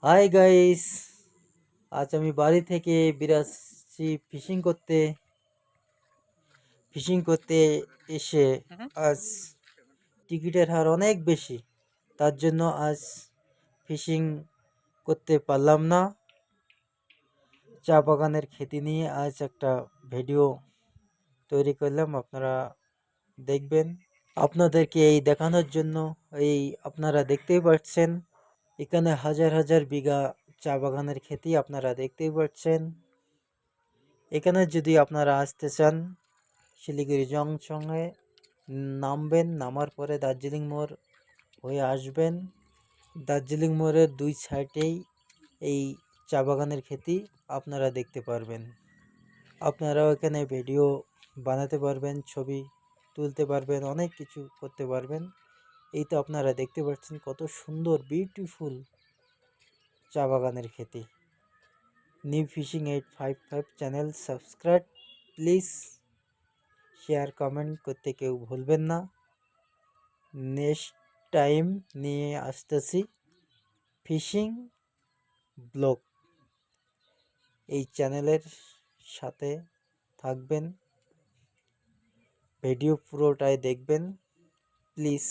Hi guys, আজ আমি বাড়ি থেকে বেরাচ্ছি ফিশিং করতে এসে আজ টিকিটের হার অনেক বেশি। তার জন্য আজ ফিশিং করতে পারলাম না। চা বাগানের ক্ষেতি নিয়ে আজ একটা ভিডিও তৈরি করলাম, আপনারা দেখবেন। আপনাদেরকে এই দেখানোর জন্য আপনারা দেখতেই পাচ্ছেন, এখানে হাজার হাজার বিঘা চা বাগানের ক্ষেতি আপনারা দেখতেই পাচ্ছেন। এখানে যদি আপনারা আসতে চান, শিলিগুড়ি জংশনে নামবেন, নামার পরে দার্জিলিং মোড় হয়ে আসবেন। দার্জিলিং মোড়ের দুই সাইডেই এই চা বাগানের ক্ষেতি আপনারা দেখতে পারবেন। আপনারাও এখানে ভিডিও বানাতে পারবেন, ছবি তুলতে পারবেন, অনেক কিছু করতে পারবেন। এই তো আপনারা দেখতে পাচ্ছেন কত সুন্দর বিউটিফুল চা বাগানের ক্ষেতি। New fishing 855 channel subscribe please, share comment করতে কেউ ভুলবেন না। নেক্সট টাইম নিয়ে আসতেছি ফিশিং ব্লগ। এই চ্যানেলের সাথে থাকবেন, ভিডিও পুরোটাই দেখবেন প্লিজ।